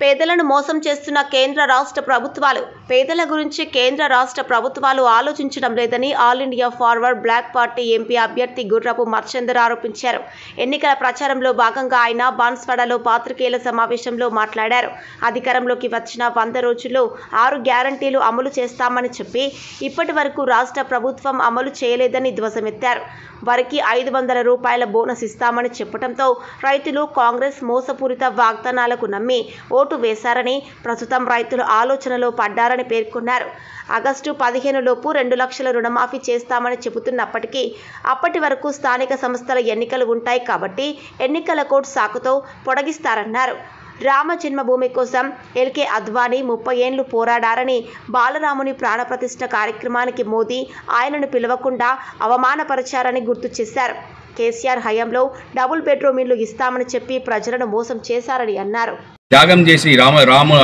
పేదలను మోసం చేస్తున్న కేంద్ర రాష్ట్ర ప్రభుత్వాలు పేదల గురించి కేంద్ర రాష్ట్ర ప్రభుత్వాలు ఆలోచించడం లేదని All India Forward Bloc party MP అభ్యర్థి గుర్రపు మర్చందర్ ఆరోపించారు. ఎన్నికల ప్రచారంలో భాగంగా ఆయన బాన్స్వాడలో పాత్రికేయుల సమావేశంలో మాట్లాడారు. అధికారంలోకి వచ్చిన 100 రోజుల్లో 6 గ్యారంటీలు అమలు చేస్తామని చెప్పి ఇప్పటి వరకు రాష్ట్ర ప్రభుత్వం అమలు చేయలేదని ధ్వజమెత్తారు. వారికి 500 రూపాయల బోనస్ ఇస్తామని చెప్పడంతో రైతులు కాంగ్రెస్ మోసపూరిత వాగ్దానాలకు నమ్మి ఓటు వేశారని, ప్రస్తుతం రైతులు ఆలోచనలో పడ్డారని పేర్కొన్నారు. ఆగస్టు 15 లోపు 2 లక్షల రుణమాఫీ చేస్తామని చెబుతున్నప్పటికీ అప్పటి వరకు స్థానిక సంస్థల ఎన్నికలు ఉంటాయి కాబట్టి ఎన్నికల కోడ్ సాకుతో పొడిగిస్తారన్నారు. రామ జన్మభూమి కోసం ఎల్కే అద్వానీ 30 ఏళ్లు పోరాడారని, బాలరాముని ప్రాణప్రతిష్ఠ కార్యక్రమానికి మోదీ ఆయనను పిలవకుండా అవమానపరిచారని గుర్తు చేశారు. కేసీఆర్ హయాంలో డబుల్ బెడ్రూమ్ ఇల్లు ఇస్తామని చెప్పి ప్రజలను మోసం చేశారని అన్నారు. త్యాగం చేసి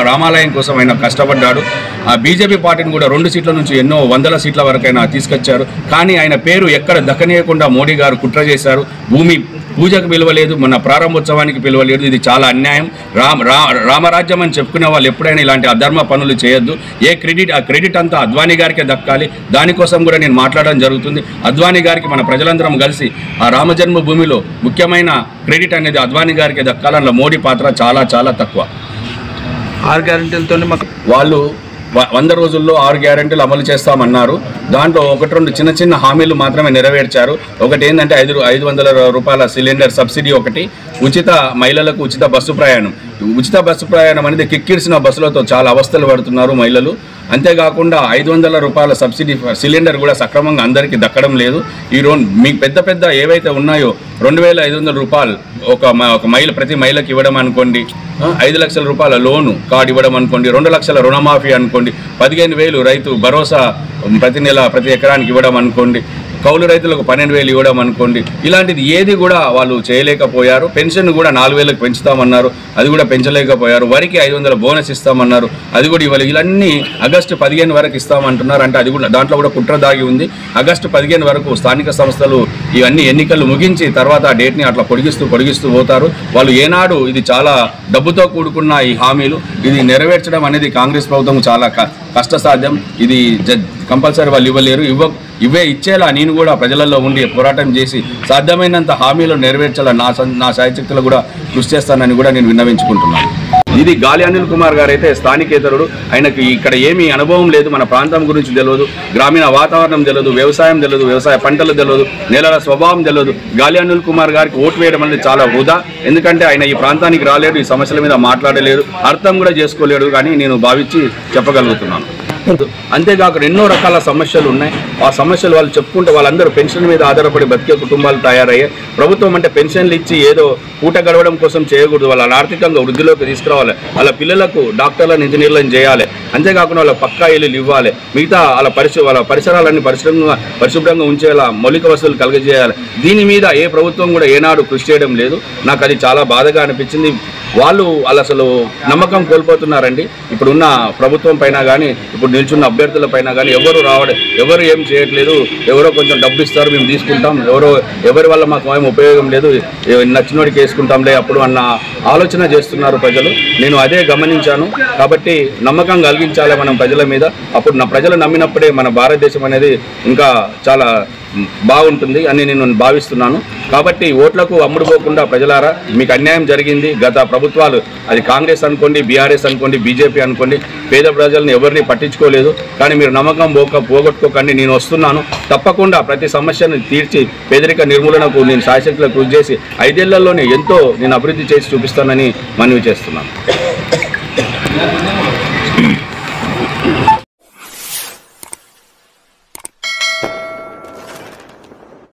రామాలయం కోసం ఆయన కష్టపడ్డాడు. ఆ బీజేపీ పార్టీని కూడా 2 సీట్ల నుంచి ఎన్నో వందల సీట్ల వరకు ఆయన తీసుకొచ్చారు. కానీ ఆయన పేరు ఎక్కడ దక్కనీయకుండా మోడీ గారు కుట్ర చేశారు. భూమి పూజకు పిలవలేదు, మన ప్రారంభోత్సవానికి పిలవలేదు. ఇది చాలా అన్యాయం. రామరాజ్యం అని చెప్పుకునే వాళ్ళు ఎప్పుడైనా ఇలాంటి అధర్మ పనులు చేయొద్దు. ఆ క్రెడిట్ అంతా అద్వానీ గారికే దక్కాలి. దానికోసం కూడా నేను మాట్లాడడం జరుగుతుంది. అద్వానీ గారికి మన ప్రజలందరం కలిసి ఆ రామజన్మభూమిలో ముఖ్యమైన క్రెడిట్ అనేది అద్వానీ గారికి దక్కాలి. అందులో మోడీ పాత్ర చాలా చాలా తక్కువ. 6 గ్యారెంటీలతో వాళ్ళు 100 రోజుల్లో 6 గ్యారెంటీలు అమలు చేస్తామన్నారు. దాంట్లో 1-2 చిన్న చిన్న హామీలు మాత్రమే నెరవేర్చారు. ఒకటి ఏంటంటే 500 రూపాయల సిలిండర్ సబ్సిడీ, ఒకటి ఉచిత మహిళలకు ఉచిత బస్సు ప్రయాణం. ఉచిత బస్సు ప్రయాణం అనేది కిక్కిరిసిన బస్సులతో చాలా అవస్థలు పడుతున్నారు మహిళలు. అంతేకాకుండా 500 రూపాయల సబ్సిడీ సిలిండర్ కూడా సక్రమంగా అందరికీ దక్కడం లేదు. మీకు పెద్ద ఏవైతే ఉన్నాయో 2500 రూపాయలు ఒక మహిళ ప్రతి మహిళకి ఇవ్వడం అనుకోండి, 5 లక్షల రూపాయల లోను కార్డు ఇవ్వడం అనుకోండి, 2 లక్షల రుణమాఫీ అనుకోండి, 15,000 రైతు భరోసా ప్రతి నెల ప్రతి ఎకరానికి ఇవ్వడం అనుకోండి, కౌలు రైతులకు 12,000 ఇవ్వడం అనుకోండి. ఇలాంటిది ఏది కూడా వాళ్ళు చేయలేకపోయారు. పెన్షన్ కూడా 4,000కు పెంచుతామన్నారు, అది కూడా పెంచలేకపోయారు. వరికి 500 బోనస్ ఇస్తామన్నారు, అది కూడా ఇవ్వలేదు. ఇవన్నీ ఆగస్టు 15 వరకు ఇస్తామంటున్నారు. అంటే అది కూడా దాంట్లో కూడా కుట్ర దాగి ఉంది. ఆగస్టు 15 వరకు స్థానిక సంస్థలు ఇవన్నీ ఎన్నికలు ముగించి తర్వాత ఆ డేట్ని అట్లా పొడిగిస్తూ పోతారు. వాళ్ళు ఏనాడు ఇది చాలా డబ్బుతో కూడుకున్న ఈ హామీలు, ఇది నెరవేర్చడం అనేది కాంగ్రెస్ ప్రభుత్వం చాలా కష్టసాధ్యం. ఇది కంపల్సరీ వాళ్ళు ఇవ్వలేరు. ఇవే ఇచ్చేలా నేను కూడా ప్రజలలో ఉండి పోరాటం చేసి సాధ్యమైనంత హామీలు నెరవేర్చాలా నా శాయశక్తులు కూడా కృషి చేస్తానని కూడా నేను విన్నవించుకుంటున్నాను. ఇది గాలి అనిల్ కుమార్ గారు అయితే స్థానికేతరుడు. ఆయనకి ఇక్కడ ఏమీ అనుభవం లేదు. మన ప్రాంతం గురించి తెలియదు, గ్రామీణ వాతావరణం తెలియదు, వ్యవసాయం తెలియదు, వ్యవసాయ పంటలు తెలియదు, నేలల స్వభావం తెలియదు. గాలి అనిల్ కుమార్ గారికి ఓటు వేయడం అనేది చాలా వృధా. ఎందుకంటే ఆయన ఈ ప్రాంతానికి రాలేడు, ఈ సమస్యల మీద మాట్లాడలేడు, అర్థం కూడా చేసుకోలేడు. కానీ నేను భావించి చెప్పగలుగుతున్నాను. అంతేకాకుండా ఎన్నో రకాల సమస్యలు ఉన్నాయి. ఆ సమస్యలు వాళ్ళు చెప్పుకుంటే వాళ్ళందరూ పెన్షన్ మీద ఆధారపడి బతికే కుటుంబాలు తయారయ్యాయి. ప్రభుత్వం అంటే పెన్షన్లు ఇచ్చి ఏదో పూట గడవడం కోసం చేయకూడదు. వాళ్ళని ఆర్థికంగా వృద్ధిలోకి తీసుకురావాలి. వాళ్ళ పిల్లలకు డాక్టర్లను, ఇంజనీర్లను చేయాలి. అంతేకాకుండా వాళ్ళ పక్కా ఇల్లులు ఇవ్వాలి. మిగతా వాళ్ళ పరిసరాలన్నీ పరిశుభ్రంగా ఉంచేలా మౌలిక వసతులు కలుగజేయాలి. దీని మీద ఏ ప్రభుత్వం కూడా ఏనాడు కృషి చేయడం లేదు. నాకు అది చాలా బాధగా అనిపించింది. వాళ్ళు అసలు నమ్మకం కోల్పోతున్నారండి. ఇప్పుడున్న ప్రభుత్వం పైన కానీ, ఇప్పుడు నిల్చున్న అభ్యర్థుల పైన కానీ ఎవరు ఏం చేయట్లేదు. ఎవరో కొంచెం డబ్బు ఇస్తారు, మేము తీసుకుంటాం, ఎవరి వల్ల మాకు ఏం ఉపయోగం లేదు, నచ్చినోడికి వేసుకుంటాంలే అప్పుడు అన్న ఆలోచన చేస్తున్నారు ప్రజలు. నేను అదే గమనించాను. కాబట్టి నమ్మకం కలిగించాలి మనం ప్రజల మీద. అప్పుడు ప్రజలు నమ్మినప్పుడే మన భారతదేశం అనేది ఇంకా చాలా బాగుంటుంది అని నేను భావిస్తున్నాను. కాబట్టి ఓట్లకు అమ్ముడుపోకుండా ప్రజలారా, మీకు అన్యాయం జరిగింది. గత ప్రభుత్వాలు, అది కాంగ్రెస్ అనుకోండి, బీఆర్ఎస్ అనుకోండి, బీజేపీ అనుకోండి, పేద ప్రజలను ఎవరిని పట్టించుకోలేదు. కానీ మీరు నమ్మకం పోగొట్టుకోకండి. నేను వస్తున్నాను. తప్పకుండా ప్రతి సమస్యను తీర్చి పేదరిక నిర్మూలనకు నేను శాయశక్తులు కృషి చేసి 5 ఏళ్లలోనే ఎంతో నేను అభివృద్ధి చేసి చూపిస్తానని మనవి చేస్తున్నాను.